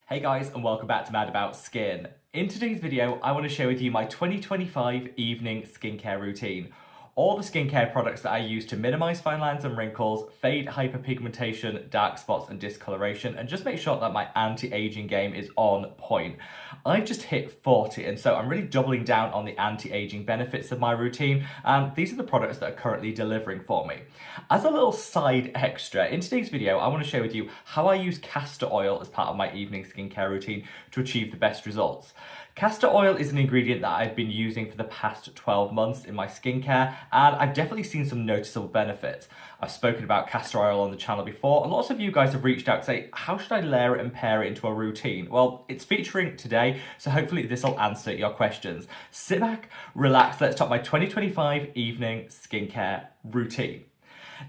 Hey guys, and welcome back to Mad About Skin. In today's video, I want to share with you my 2025 evening skincare routine. All the skincare products that I use to minimize fine lines and wrinkles, fade hyperpigmentation, dark spots and discoloration, and just make sure that my anti-aging game is on point. I've just hit 40, and so I'm really doubling down on the anti-aging benefits of my routine, and these are the products that are currently delivering for me. As a little side extra, in today's video, I want to share with you how I use castor oil as part of my evening skincare routine to achieve the best results. Castor oil is an ingredient that I've been using for the past 12 months in my skincare, and I've definitely seen some noticeable benefits. I've spoken about castor oil on the channel before, and lots of you guys have reached out to say, how should I layer it and pair it into a routine? Well, it's featuring today, so hopefully this will answer your questions. Sit back, relax, let's talk my 2025 evening skincare routine.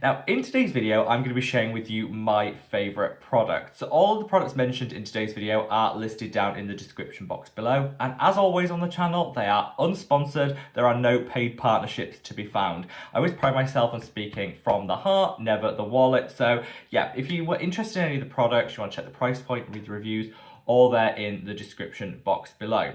Now, in today's video, I'm going to be sharing with you my favourite products. So all of the products mentioned in today's video are listed down in the description box below. And as always on the channel, they are unsponsored. There are no paid partnerships to be found. I always pride myself on speaking from the heart, never the wallet. So yeah, if you were interested in any of the products, you want to check the price point, read the reviews, all there in the description box below.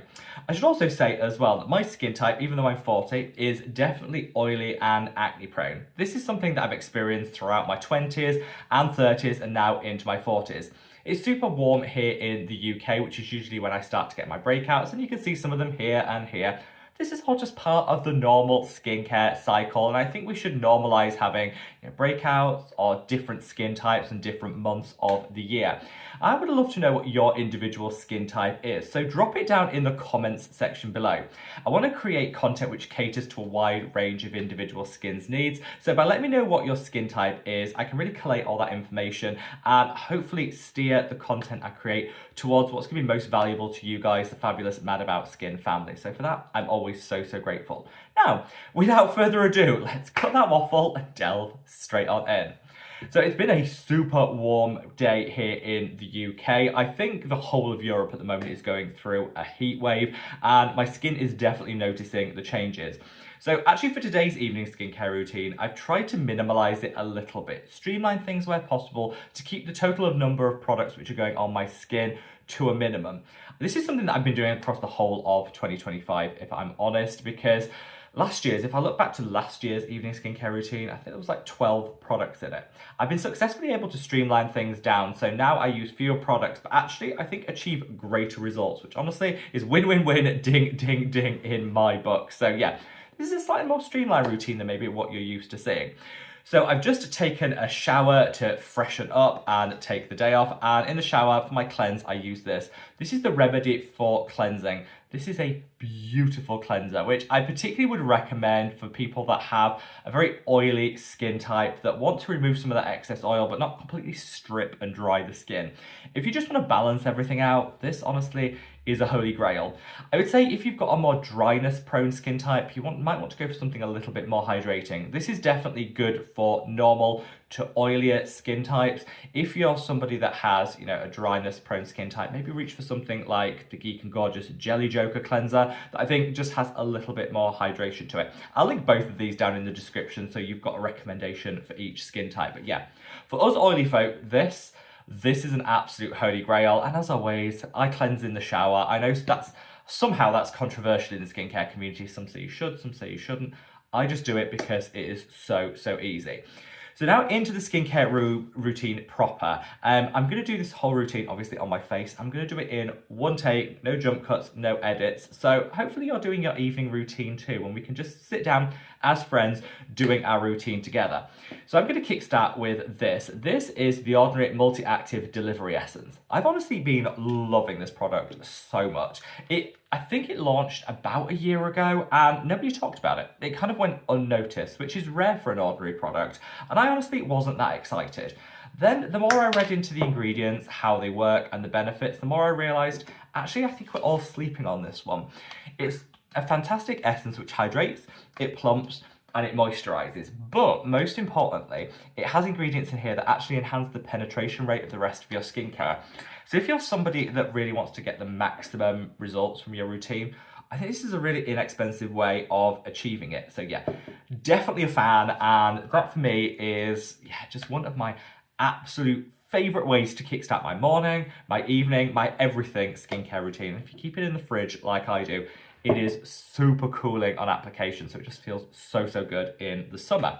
I should also say as well that my skin type, even though I'm 40, is definitely oily and acne prone. This is something that I've experienced throughout my 20s and 30s and now into my 40s. It's super warm here in the UK, which is usually when I start to get my breakouts, and you can see some of them here and here. This is all just part of the normal skincare cycle, and I think we should normalize having breakouts or different skin types in different months of the year. I would love to know what your individual skin type is, so drop it down in the comments section below. I want to create content which caters to a wide range of individual skin's needs, so by letting me know what your skin type is, I can really collate all that information and hopefully steer the content I create towards what's going to be most valuable to you guys, the fabulous Mad About Skin family. So for that, I'm always so grateful. Now, without further ado, let's cut that waffle and delve straight on in. So it's been a super warm day here in the UK. I think the whole of Europe at the moment is going through a heat wave, and my skin is definitely noticing the changes. So actually for today's evening skincare routine, I've tried to minimalize it a little bit, streamline things where possible to keep the total of number of products which are going on my skin to a minimum. This is something that I've been doing across the whole of 2025, if I'm honest, because if I look back to last year's evening skincare routine, I think there was like 12 products in it. I've been successfully able to streamline things down, so now I use fewer products, but actually I think achieve greater results, which honestly is win-win-win, ding, ding, ding in my book. So yeah, this is a slightly more streamlined routine than maybe what you're used to seeing. So I've just taken a shower to freshen up and take the day off, and in the shower for my cleanse I use this. This is the Remedy for Cleansing. This is a beautiful cleanser, which I particularly would recommend for people that have a very oily skin type that want to remove some of that excess oil but not completely strip and dry the skin. If you just want to balance everything out, this honestly is a holy grail. I would say if you've got a more dryness prone skin type, you might want to go for something a little bit more hydrating. This is definitely good for normal to oilier skin types. If you're somebody that has, a dryness prone skin type, maybe reach for something like the Geek and Gorgeous Jelly Joker cleanser that I think just has a little bit more hydration to it. I'll link both of these down in the description so you've got a recommendation for each skin type. But yeah, for us oily folk, this is an absolute holy grail, and as always, I cleanse in the shower. I know somehow that's controversial in the skincare community. Some say you should, some say you shouldn't. I just do it because it is so easy. So now into the skincare routine proper. I'm going to do this whole routine obviously on my face. I'm going to do it in one take, no jump cuts, no edits. So hopefully you're doing your evening routine too, and we can just sit down as friends doing our routine together. So I'm going to kickstart with this. This is the Ordinary Multi-Active Delivery Essence. I've honestly been loving this product so much. I think it launched about a year ago and nobody talked about it. It kind of went unnoticed, which is rare for an Ordinary product. And I honestly wasn't that excited. Then the more I read into the ingredients, how they work and the benefits, the more I realized, actually, I think we're all sleeping on this one. It's a fantastic essence which hydrates, it plumps, and it moisturizes. But most importantly, it has ingredients in here that actually enhance the penetration rate of the rest of your skincare. So if you're somebody that really wants to get the maximum results from your routine, I think this is a really inexpensive way of achieving it. So yeah, definitely a fan, and that for me is just one of my absolute favourite ways to kickstart my morning, my evening, my everything skincare routine. If you keep it in the fridge like I do, it is super cooling on application, so it just feels so, so good in the summer.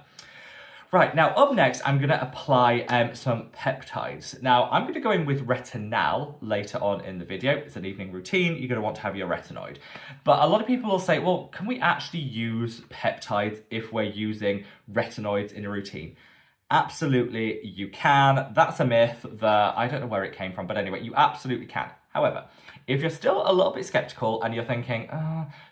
Right, now up next, I'm going to apply some peptides. Now, I'm going to go in with retinol later on in the video. It's an evening routine. You're going to want to have your retinoid. But a lot of people will say, well, can we actually use peptides if we're using retinoids in a routine? Absolutely, you can. That's a myth that I don't know where it came from, but anyway, you absolutely can. However, if you're still a little bit skeptical and you're thinking,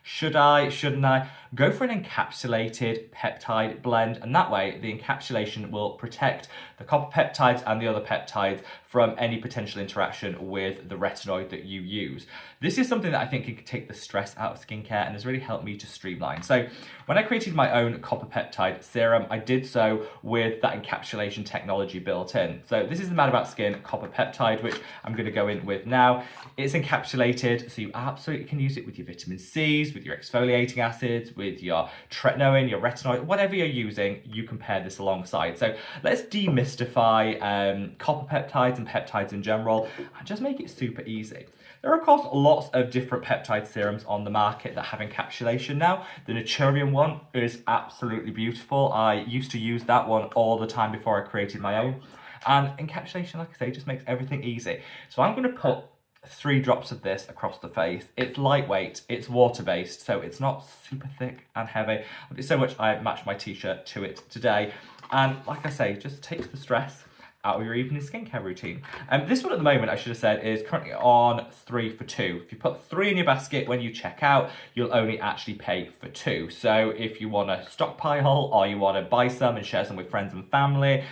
should I, shouldn't I, go for an encapsulated peptide blend, and that way the encapsulation will protect the copper peptides and the other peptides from any potential interaction with the retinoid that you use. This is something that I think can take the stress out of skincare and has really helped me to streamline. So when I created my own copper peptide serum, I did so with that encapsulation technology built in. So this is the Mad About Skin copper peptide, which I'm going to go in with now. It's encapsulated, so you absolutely can use it with your vitamin C's, with your exfoliating acids, with your tretinoin, your retinoid, whatever you're using, you can pair this alongside. So let's demystify copper peptides and peptides in general and just make it super easy. There are, of course, lots of different peptide serums on the market that have encapsulation now. The Naturium one is absolutely beautiful. I used to use that one all the time before I created my own. And encapsulation, like I say, just makes everything easy. So I'm going to put 3 drops of this across the face. It's lightweight, it's water-based, so it's not super thick and heavy. I love it so much I matched my t-shirt to it today. And like I say, just takes the stress out of your evening skincare routine. This one at the moment, I should have said, is currently on 3 for 2. If you put 3 in your basket when you check out, you'll only actually pay for 2. So if you want to stockpile or you want to buy some and share some with friends and family,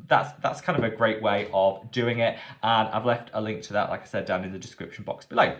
that's kind of a great way of doing it. And I've left a link to that, like I said, down in the description box below.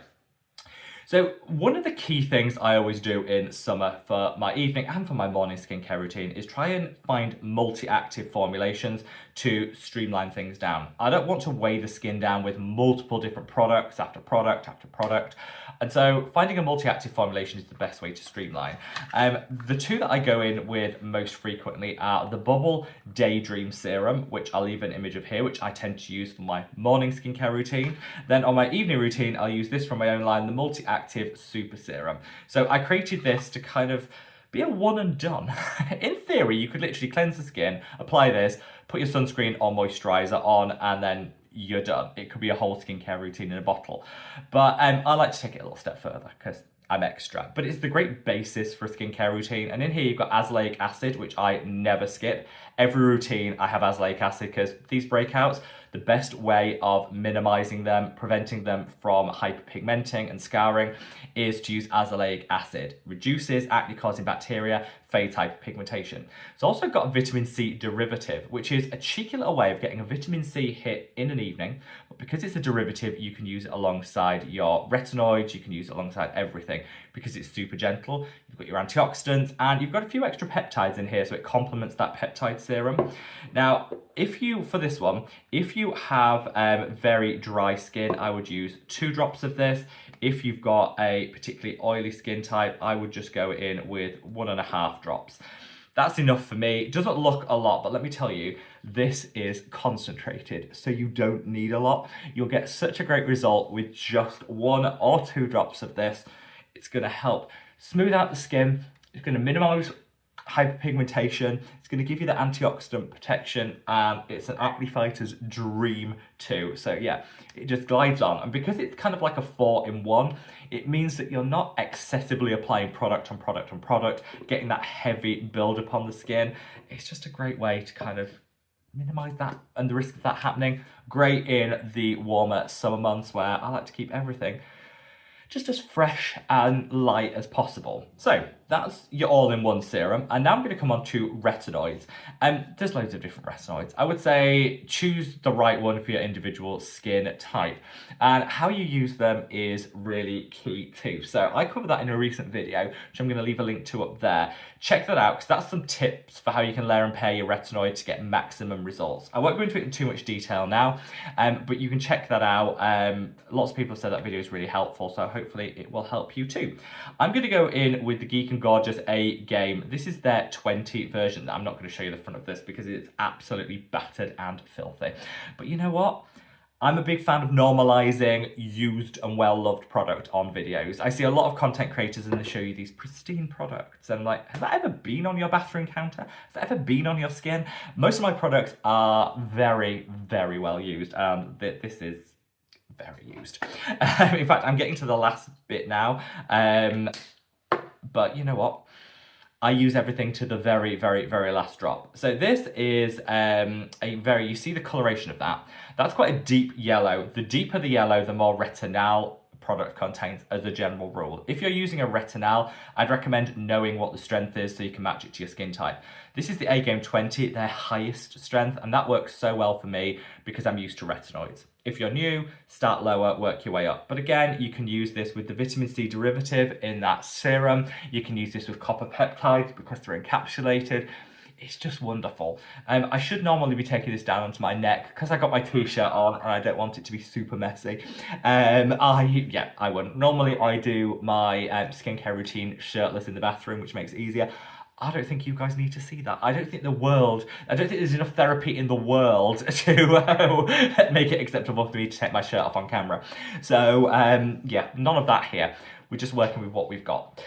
So one of the key things I always do in summer for my evening and for my morning skincare routine is try and find multi-active formulations to streamline things down. I don't want to weigh the skin down with multiple different products after product after product. And so finding a multi-active formulation is the best way to streamline. The 2 that I go in with most frequently are the Bubble Daydream Serum, which I'll leave an image of here, which I tend to use for my morning skincare routine. Then on my evening routine, I'll use this from my own line, the Multi-Active Super Serum. So I created this to kind of be a one and done. In theory, you could literally cleanse the skin, apply this, put your sunscreen or moisturizer on, and then you're done. It could be a whole skincare routine in a bottle. But I like to take it a little step further because I'm extra. But it's the great basis for a skincare routine. And in here you've got azelaic acid, which I never skip. Every routine I have azelaic acid because these breakouts, the best way of minimizing them, preventing them from hyperpigmenting and scarring is to use azelaic acid. Reduces acne-causing bacteria, fades hyperpigmentation. It's also got a vitamin C derivative, which is a cheeky little way of getting a vitamin C hit in an evening. But because it's a derivative, you can use it alongside your retinoids, you can use it alongside everything because it's super gentle. You've got your antioxidants and you've got a few extra peptides in here, so it complements that peptide serum. Now, for this one, if you have very dry skin, I would use 2 drops of this. If you've got a particularly oily skin type, I would just go in with 1.5 drops. That's enough for me. It doesn't look a lot, but let me tell you, this is concentrated, so you don't need a lot. You'll get such a great result with just 1 or 2 drops of this. It's going to help smooth out the skin. It's going to minimize hyperpigmentation. It's going to give you the antioxidant protection, and it's an acne fighter's dream too. So yeah, it just glides on, and because it's kind of like a 4-in-1, it means that you're not excessively applying product on product on product, getting that heavy build up on the skin. It's just a great way to kind of minimize that and the risk of that happening. Great in the warmer summer months where I like to keep everything just as fresh and light as possible. So that's your all-in-one serum. And now I'm going to come on to retinoids. There's loads of different retinoids. I would say choose the right one for your individual skin type. And how you use them is really key too. So I covered that in a recent video, which I'm going to leave a link to up there. Check that out because that's some tips for how you can layer and pair your retinoid to get maximum results. I won't go into it in too much detail now, but you can check that out. Lots of people have said that video is really helpful, so hopefully it will help you too. I'm going to go in with the Geek and and Gorgeous A Game. This is their 20 version. I'm not going to show you the front of this because it's absolutely battered and filthy. But you know what? I'm a big fan of normalizing used and well-loved product on videos. I see a lot of content creators and they show you these pristine products and like, has that ever been on your bathroom counter? Has that ever been on your skin? Most of my products are very, very well used. This is very used. In fact, I'm getting to the last bit now. But you know what? I use everything to the very, very, very last drop. So this is you see the coloration of that. That's quite a deep yellow. The deeper the yellow, the more retinol product contains as a general rule. If you're using a retinol, I'd recommend knowing what the strength is so you can match it to your skin type. This is the A-Game 20, their highest strength, and that works so well for me because I'm used to retinoids. If you're new, start lower, work your way up. But again, you can use this with the vitamin C derivative in that serum. You can use this with copper peptides because they're encapsulated. It's just wonderful. I should normally be taking this down onto my neck because I got my t-shirt on and I don't want it to be super messy. I wouldn't. Normally I do my skincare routine shirtless in the bathroom, which makes it easier. I don't think you guys need to see that. I don't think there's enough therapy in the world to make it acceptable for me to take my shirt off on camera. So none of that here. We're just working with what we've got.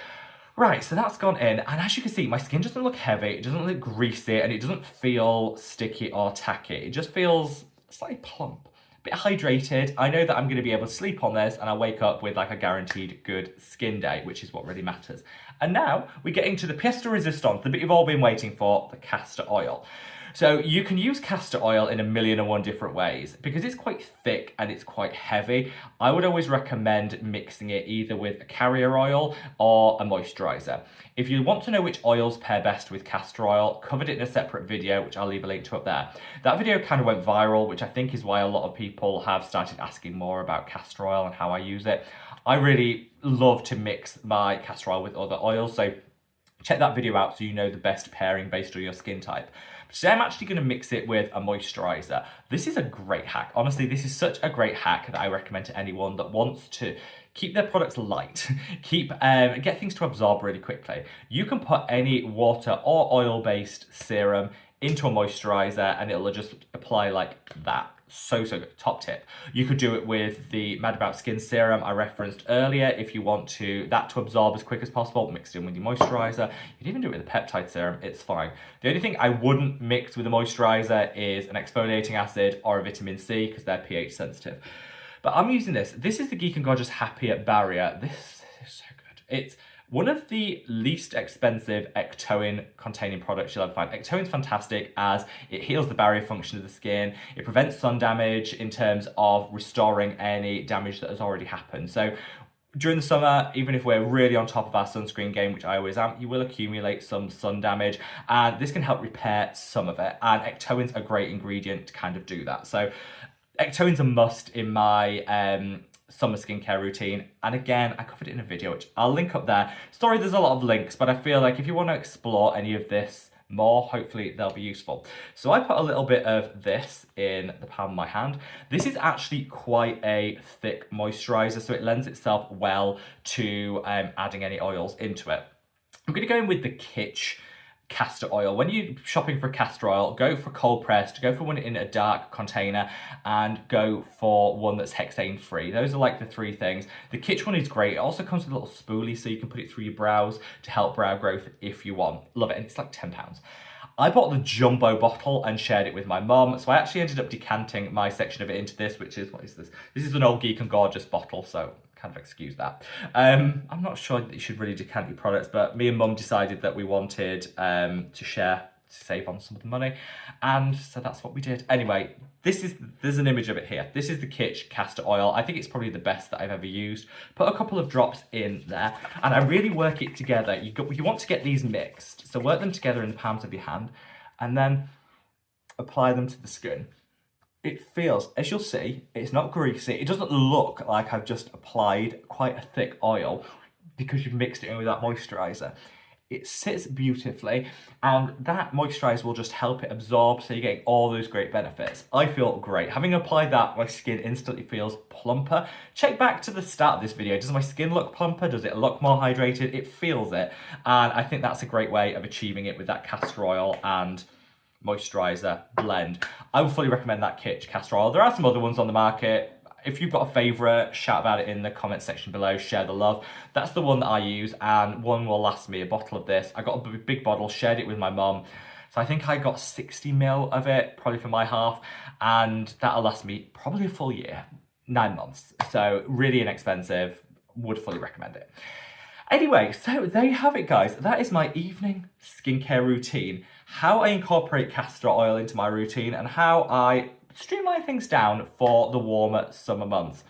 Right, so that's gone in, and as you can see, my skin doesn't look heavy, it doesn't look greasy, and it doesn't feel sticky or tacky. It just feels slightly plump, a bit hydrated. I know that I'm going to be able to sleep on this, and I'll wake up with like a guaranteed good skin day, which is what really matters. And now we're getting to the pièce de résistance, the bit you've all been waiting for, the castor oil. So you can use castor oil in 1,000,001 different ways. Because it's quite thick and it's quite heavy, I would always recommend mixing it either with a carrier oil or a moisturizer. If you want to know which oils pair best with castor oil, covered it in a separate video, which I'll leave a link to up there. That video kind of went viral, which I think is why a lot of people have started asking more about castor oil and how I use it. I really love to mix my castor oil with other oils, so check that video out so you know the best pairing based on your skin type. Today I'm actually going to mix it with a moisturizer. This is a great hack. Honestly, this is such a great hack that I recommend to anyone that wants to keep their products light, get things to absorb really quickly. You can put any water or oil-based serum into a moisturizer and it'll just apply like that. So good. Top tip. You could do it with the Mad About Skin serum I referenced earlier if you want that to absorb as quick as possible, mixed in with your moisturizer. You can even do it with a peptide serum, it's fine. The only thing I wouldn't mix with a moisturizer is an exfoliating acid or a vitamin C because they're pH sensitive. But I'm using this. This is the Geek and Gorgeous Happier Barrier. This is so good. It's one of the least expensive ectoin containing products you'll ever find. Ectoin's fantastic as it heals the barrier function of the skin. It prevents sun damage in terms of restoring any damage that has already happened. So during the summer, even if we're really on top of our sunscreen game, which I always am, you will accumulate some sun damage, and this can help repair some of it. And ectoin's a great ingredient to kind of do that. So ectoin's a must in my summer skincare routine, and again I covered it in a video which I'll link up there. Sorry there's a lot of links, but I feel like if you want to explore any of this more, hopefully they'll be useful. So I put a little bit of this in the palm of my hand. This is actually quite a thick moisturizer, so it lends itself well to adding any oils into it. I'm going to go in with the Kitsch castor oil. When you're shopping for castor oil, go for cold pressed, go for one in a dark container, and go for one that's hexane free. Those are like the three things. The Kitsch one is great. It also comes with a little spoolie so you can put it through your brows to help brow growth if you want. Love it, and it's like £10. I bought the jumbo bottle and shared it with my mum, so I actually ended up decanting my section of it into this, which is, what is this? This is an old Geek and Gorgeous bottle, so kind of excuse that. I'm not sure that you should really decant your products, but me and mum decided that we wanted to share to save on some of the money, and so that's what we did. Anyway, there's an image of it here. This is the Kitsch castor oil. I think it's probably the best that I've ever used. Put a couple of drops in there, and I really work it together. You want to get these mixed, so work them together in the palms of your hand, and then apply them to the skin. It feels, as you'll see, it's not greasy. It doesn't look like I've just applied quite a thick oil because you've mixed it in with that moisturizer. it sits beautifully, and that moisturiser will just help it absorb, so you're getting all those great benefits. I feel great. Having applied that, my skin instantly feels plumper. Check back to the start of this video. Does my skin look plumper? Does it look more hydrated? It feels it, and I think that's a great way of achieving it with that castor oil and moisturiser blend. I would fully recommend that castor oil. There are some other ones on the market. If you've got a favourite, shout about it in the comment section below, share the love. That's the one that I use, and one will last me, a bottle of this. I got a big bottle, shared it with my mum. So I think I got 60ml of it, probably for my half, and that'll last me probably a full year, 9 months. So really inexpensive, would fully recommend it. Anyway, so there you have it, guys. That is my evening skincare routine. How I incorporate castor oil into my routine and how I streamline things down for the warmer summer months.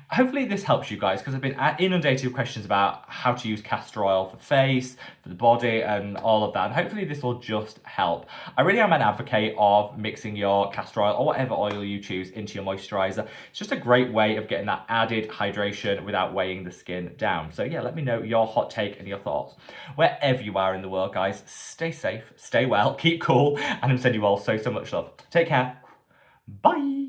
Hopefully this helps you guys, because I've been inundated with questions about how to use castor oil for face, for the body, and all of that. And hopefully this will just help. I really am an advocate of mixing your castor oil or whatever oil you choose into your moisturiser. It's just a great way of getting that added hydration without weighing the skin down. So yeah, let me know your hot take and your thoughts. Wherever you are in the world, guys, stay safe, stay well, keep cool, and I'm sending you all so much love. Take care. Bye.